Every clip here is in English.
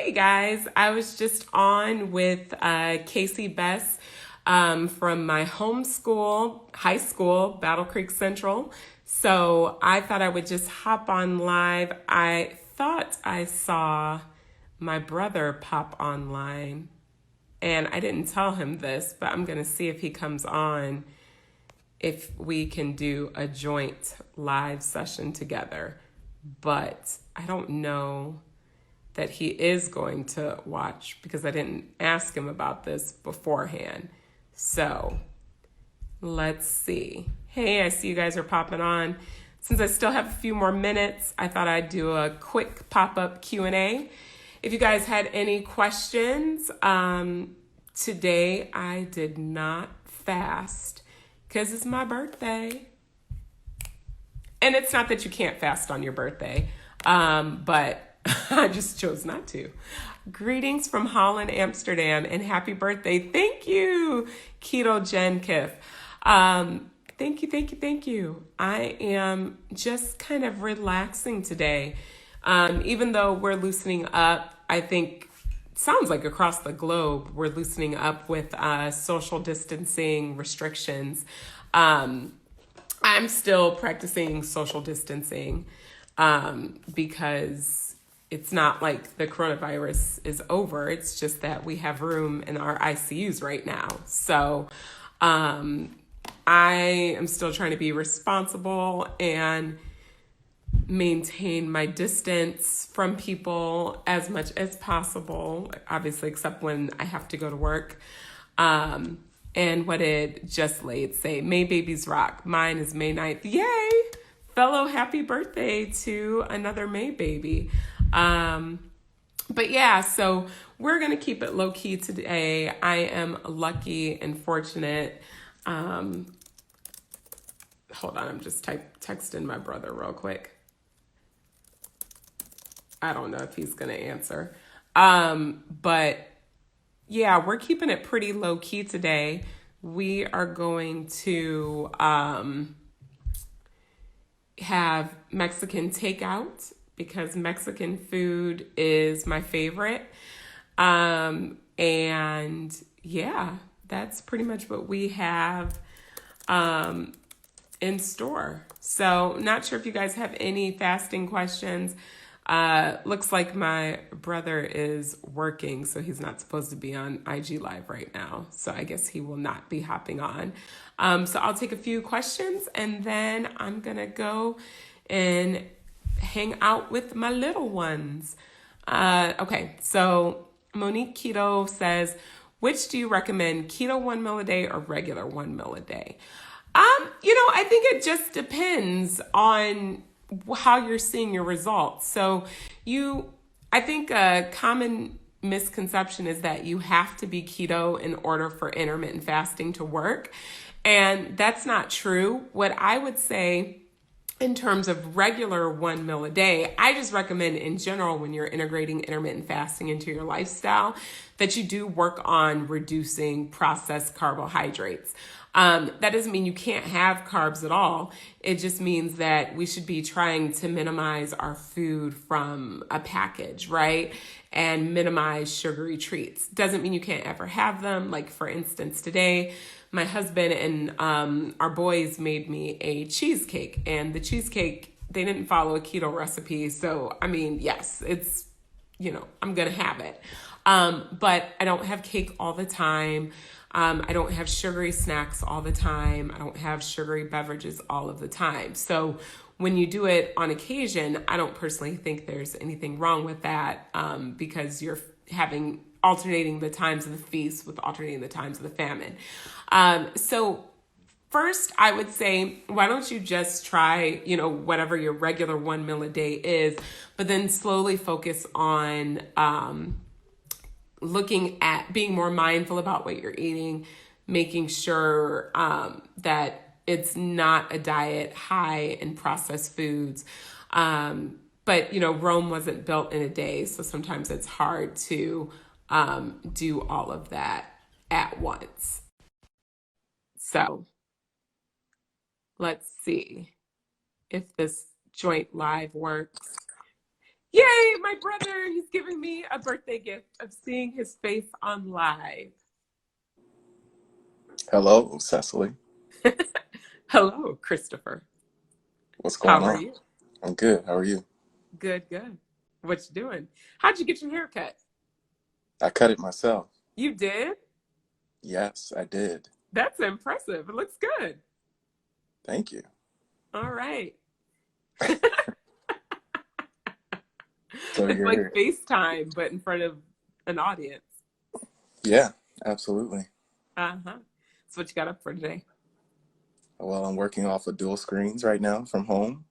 Hey guys, I was just on with Casey Bess from my home school, high school, Battle Creek Central. So I thought I would just hop on live. I thought I saw my brother pop online, and I didn't tell him this, but I'm going to see if he comes on, if we can do a joint live session together. But I don't know that he is going to watch because I didn't ask him about this beforehand. So let's see. Hey, I see you guys are popping on. Since I still have a few more minutes, I thought I'd do a quick pop-up Q&A. If you guys had any questions, today I did not fast because it's my birthday. And it's not that you can't fast on your birthday, but I just chose not to. Greetings from Holland, Amsterdam, and happy birthday. Thank you, Keto Jen Kiff. Thank you. I am just kind of relaxing today. Even though we're loosening up, I think sounds like across the globe, we're loosening up with social distancing restrictions. I'm still practicing social distancing because it's not like the coronavirus is over. It's just that we have room in our ICUs right now. So I am still trying to be responsible and maintain my distance from people as much as possible, obviously, except when I have to go to work. And what did Just Laid say? May babies rock. Mine is May 9th. Yay! Fellow happy birthday to another May baby. But yeah, so we're going to keep it low key today. I am lucky and fortunate. Hold on, I'm just texting my brother real quick. I don't know if he's going to answer. But yeah, we're keeping it pretty low key today. We are going to have Mexican takeout because Mexican food is my favorite. And yeah, that's pretty much what we have in store. So not sure if you guys have any fasting questions. Looks like my brother is working, so he's not supposed to be on IG Live right now. So I guess he will not be hopping on. So I'll take a few questions and then I'm going to go and hang out with my little ones. Okay, so Monique Keto says, which do you recommend, keto 1 meal a day or regular 1 meal a day? I think it just depends on how you're seeing your results. So I think a common misconception is that you have to be keto in order for intermittent fasting to work. And that's not true. What I would say in terms of regular 1 meal a day, I just recommend in general when you're integrating intermittent fasting into your lifestyle that you do work on reducing processed carbohydrates. That doesn't mean you can't have carbs at all. It just means that we should be trying to minimize our food from a package, right? And minimize sugary treats. Doesn't mean you can't ever have them. Like for instance, today, my husband and our boys made me a cheesecake, and the cheesecake, they didn't follow a keto recipe. So, I mean, yes, it's, I'm going to have it. But I don't have cake all the time. I don't have sugary snacks all the time. I don't have sugary beverages all of the time. So when you do it on occasion, I don't personally think there's anything wrong with that because you're alternating the times of the feast with alternating the times of the famine. So first, I would say, why don't you just try, whatever your regular 1 meal a day is, but then slowly focus on looking at being more mindful about what you're eating, making sure that it's not a diet high in processed foods. But, Rome wasn't built in a day, so sometimes it's hard to do all of that at once. So let's see if this joint live works. Yay, my brother, he's giving me a birthday gift of seeing his face on live. Hello, Cecily. Hello, Christopher. What's How going are on? you? I'm good. How are you? Good, good. What you doing? How'd you get your hair cut? I cut it myself. You did? Yes, I did. That's impressive. It looks good. Thank you. All right. So It's like you're, FaceTime, but in front of an audience. yeah, absolutely. Uh-huh. So what you got up for today? Well, I'm working off of dual screens right now from home.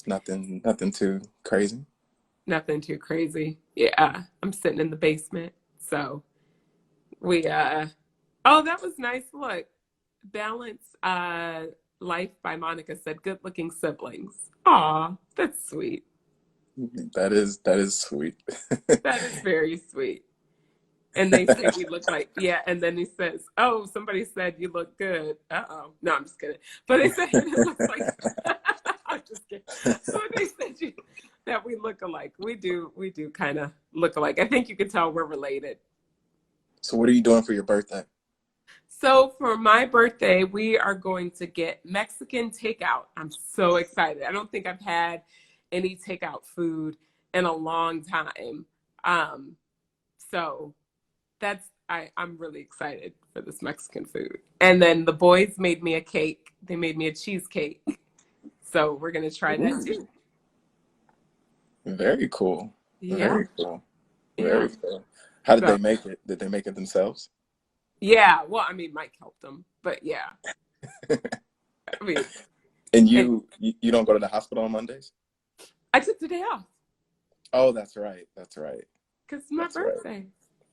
Nothing too crazy. Nothing too crazy. Yeah, I'm sitting in the basement. So we oh, that was nice. Look, Balance Life by Monica said good looking siblings. Aw, that's sweet. That is sweet. That is very sweet. And they say we look like, yeah, and then he says, oh, somebody said you look good. Uh-oh. No, I'm just kidding. But they said it looks like I'm just kidding. But they said that we look alike. We do kind of look alike. I think you can tell we're related. So what are you doing for your birthday? So for my birthday, we are going to get Mexican takeout. I'm so excited. I don't think I've had any takeout food in a long time. Um, so I'm really excited for this Mexican food. And then the boys made me a cake. They made me a cheesecake. So we're gonna try that Ooh, too. very cool. Yeah, Very cool. yeah. Very cool. How did So they make it? Did they make it themselves? yeah, well, I mean, Mike helped them, but yeah, I mean, And and you don't go to the hospital on Mondays? I took the day off Oh, that's right. That's right. because it's my That's right. birthday.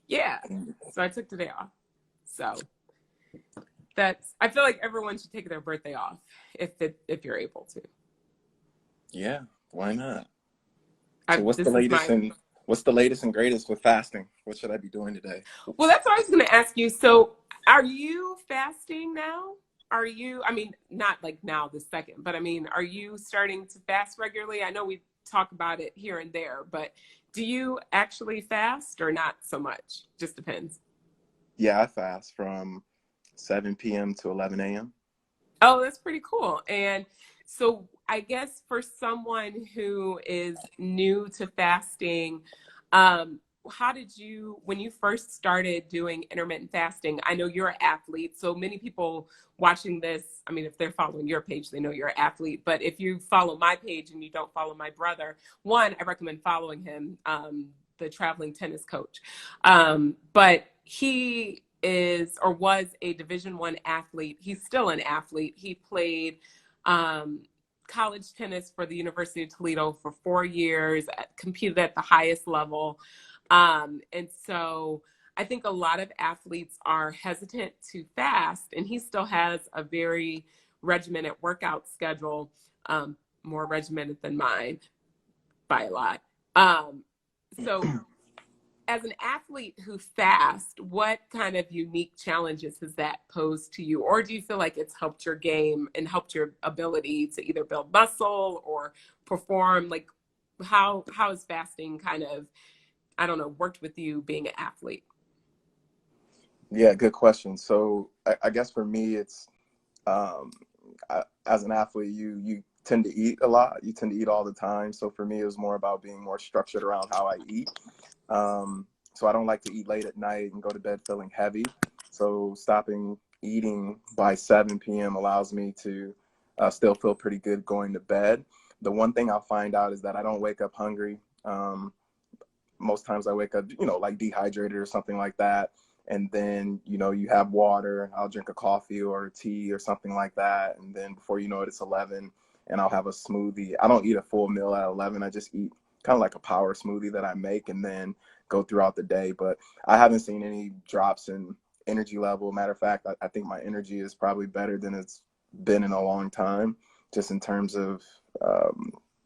Yeah, so I took the day off. So I feel like everyone should take their birthday off if you're able to. Yeah, why not? So This is my what's the latest and greatest with fasting? What should I be doing today? Well, that's what I was going to ask you. So, are you fasting now? Are you, I mean, not like now this second, but I mean, are you starting to fast regularly? I know we talk about it here and there, but do you actually fast or not so much? Just depends. Yeah, I fast from 7 p.m. to 11 a.m. Oh, that's pretty cool. And so I guess for someone who is new to fasting, how did you, when you first started doing intermittent fasting, I know you're an athlete, so many people watching this, I mean, if they're following your page, they know you're an athlete, but if you follow my page and you don't follow my brother, one, I recommend following him, the traveling tennis coach. But he is or was a Division I athlete. He's still an athlete. He played um, college tennis for the University of Toledo for 4 years, competed at the highest level. And so I think a lot of athletes are hesitant to fast, and he still has a very regimented workout schedule, more regimented than mine by a lot. Um, so as an athlete who fasts, what kind of unique challenges has that posed to you? Or do you feel like it's helped your game and helped your ability to either build muscle or perform? Like how is fasting kind of, I don't know, worked with you being an athlete? Yeah, good question. So I guess for me, it's as an athlete, you tend to eat a lot. You tend to eat all the time. So for me, it was more about being more structured around how I eat. So I don't like to eat late at night and go to bed feeling heavy. So stopping eating by 7 p.m. allows me to still feel pretty good going to bed. The one thing I'll find out is that I don't wake up hungry. Most times I wake up, like dehydrated or something like that. And then, you have water. I'll drink a coffee or a tea or something like that. And then before you know it, it's 11 and I'll have a smoothie. I don't eat a full meal at 11. I just eat kind of like a power smoothie that I make and then go throughout the day. But I haven't seen any drops in energy level. Matter of fact, I think my energy is probably better than it's been in a long time, just in terms of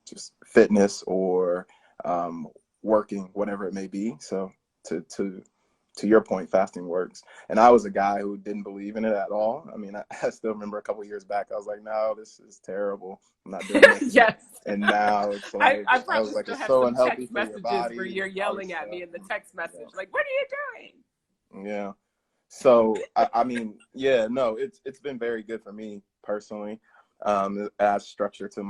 just fitness or um, working, whatever it may be. So to to your point, fasting works. And I was a guy who didn't believe in it at all. I mean, I still remember a couple of years back, I was like, no, this is terrible. I'm not doing this. Yes. And now it's like, I I was probably like, still it's have so some unhealthy text for your messages where body you're and all this yelling at me stuff. in the text message, Yeah. like, what are you doing? Yeah. So I mean, yeah, no, it's been very good for me personally. It adds structure to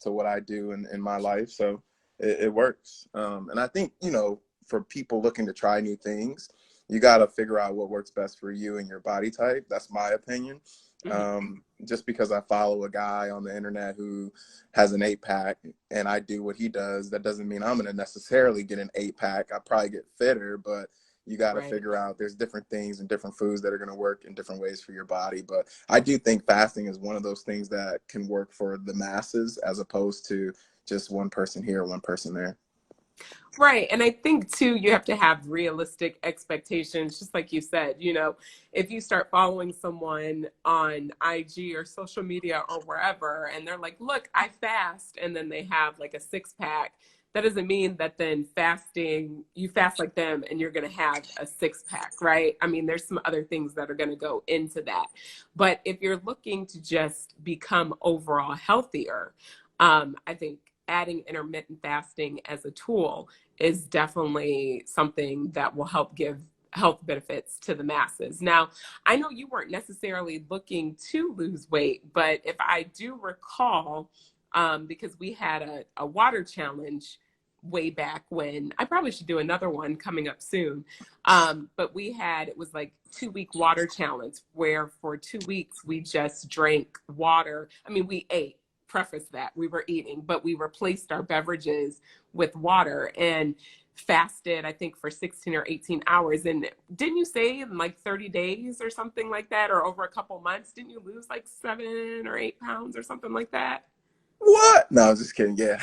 what I do in my life. So it works. And I think, you know, for people looking to try new things, you got to figure out what works best for you and your body type. That's my opinion. Just because I follow a guy on the internet who has an 8-pack and I do what he does, that doesn't mean I'm going to necessarily get an 8-pack. I probably get fitter, but you got to Right. figure out there's different things and different foods that are going to work in different ways for your body. But I do think fasting is one of those things that can work for the masses as opposed to just one person here, one person there. Right. And I think too, you have to have realistic expectations, just like you said. You know, if you start following someone on IG or social media or wherever, and they're like, look, I fast, and then they have like a 6-pack, that doesn't mean that then you fast like them and you're going to have a 6-pack, right? I mean, there's some other things that are going to go into that. But if you're looking to just become overall healthier, I think adding intermittent fasting as a tool is definitely something that will help give health benefits to the masses. Now, I know you weren't necessarily looking to lose weight, but if I do recall, because we had a water challenge way back when, I probably should do another one coming up soon. But it was like 2-week water challenge where for 2 weeks we just drank water. I mean, we ate, preface that we were eating, but we replaced our beverages with water and fasted, I think, for 16 or 18 hours. And didn't you say in like 30 days or something like that, or over a couple months, didn't you lose like 7 or 8 pounds or something like that? What? No, I'm just kidding. Yeah.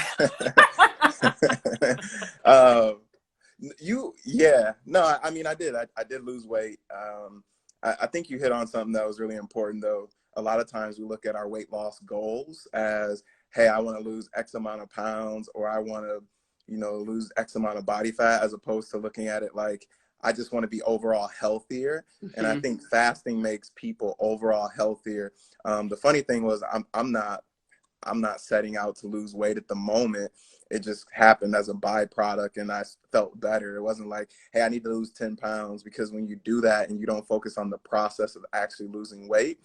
um, yeah. No, I mean, I did. I did lose weight. I think you hit on something that was really important, though. A lot of times we look at our weight loss goals as, hey, I want to lose X amount of pounds, or I want to, you know, lose X amount of body fat, as opposed to looking at it like, I just want to be overall healthier. And I Mm-hmm. think fasting makes people overall healthier. The funny thing was, I'm not setting out to lose weight at the moment. It just happened as a byproduct and I felt better. It wasn't like, hey, I need to lose 10 pounds, because when you do that and you don't focus on the process of actually losing weight,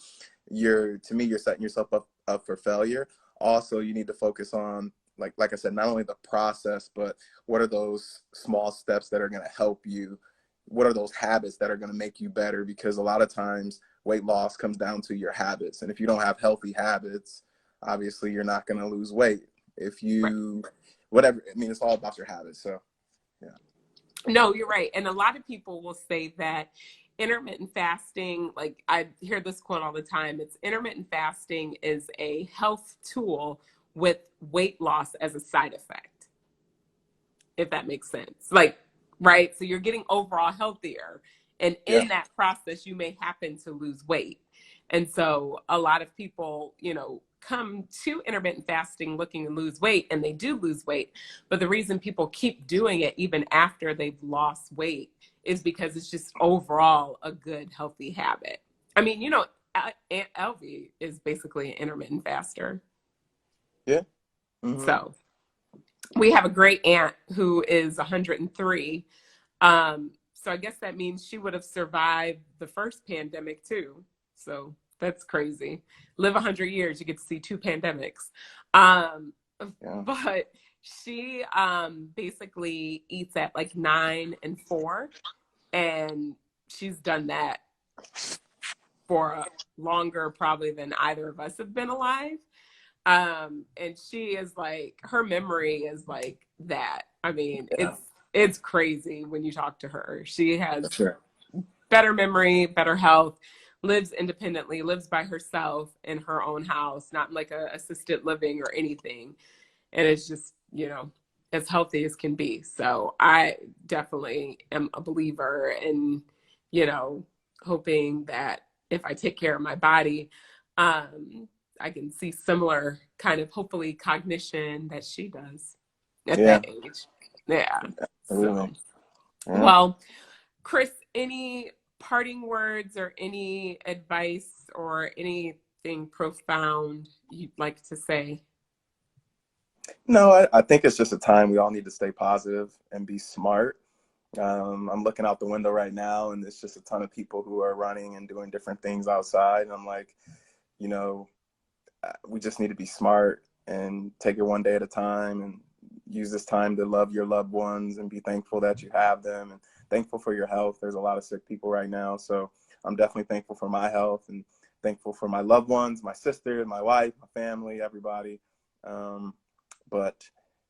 you're setting yourself up for failure. Also, you need to focus on, like I said, not only the process, but what are those small steps that are going to help you? What are those habits that are going to make you better? Because a lot of times weight loss comes down to your habits. And if you don't have healthy habits, obviously you're not going to lose weight. If Right. you, whatever, I mean, it's all about your habits. So, yeah. No, you're right. And a lot of people will say that intermittent fasting, like I hear this quote all the time, it's intermittent fasting is a health tool with weight loss as a side effect, if that makes sense. Like, right? So you're getting overall healthier. And Yeah. in that process, you may happen to lose weight. And so a lot of people, you know, come to intermittent fasting looking to lose weight, and they do lose weight. But the reason people keep doing it even after they've lost weight is because it's just overall a good, healthy habit. I mean, you know, Aunt Elvie is basically an intermittent faster. Yeah. Mm-hmm. So we have a great aunt who is 103. So I guess that means she would have survived the first pandemic too. So that's crazy. Live 100 years, you get to see 2 pandemics. Um, Yeah. but she basically eats at like 9 and 4, and she's done that for longer probably than either of us have been alive. And she is like, her memory is like that. I mean, Yeah. it's crazy when you talk to her. She For has sure. better memory, better health, lives independently, lives by herself in her own house, not like a assisted living or anything. And it's just, you know, as healthy as can be. So I definitely am a believer in, you know, hoping that if I take care of my body, I can see similar kind of hopefully cognition that she does at Yeah. that age. Yeah. So, Absolutely. Yeah. well, Chris, any parting words or any advice or anything profound you'd like to say? No, I think it's just a time we all need to stay positive and be smart. I'm looking out the window right now, and it's just a ton of people who are running and doing different things outside. And I'm like, you know, we just need to be smart and take it one day at a time and use this time to love your loved ones and be thankful that you have them and thankful for your health. There's a lot of sick people right now. So I'm definitely thankful for my health and thankful for my loved ones, my sister, my wife, my family, everybody. Um, but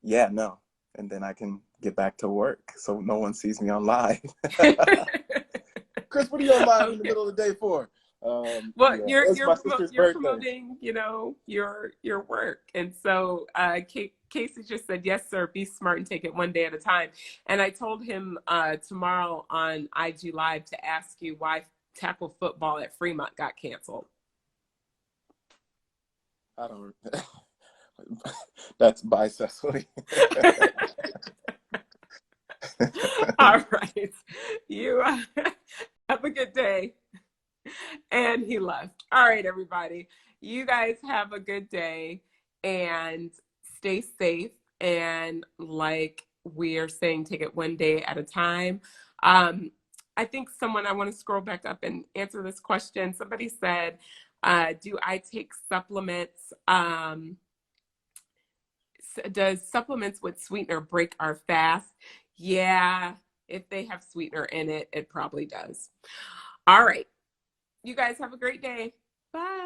yeah, no. And then I can get back to work so no one sees me on live. Chris, what are you on live in the Okay. middle of the day for? Well, Yeah, it's my sister's you're birthday. promoting, your work, and so Casey just said, "Yes, sir. Be smart and take it one day at a time." And I told him tomorrow on IG Live to ask you why tackle football at Fremont got canceled. I don't. That's by Cecily. All right, you have a good day. And he left. All right, everybody. You guys have a good day and stay safe. And like we are saying, take it one day at a time. Um, I think I want to scroll back up and answer this question. Somebody said, do I take supplements? Does supplements with sweetener break our fast? Yeah, if they have sweetener in it, it probably does. All right. You guys have a great day. Bye.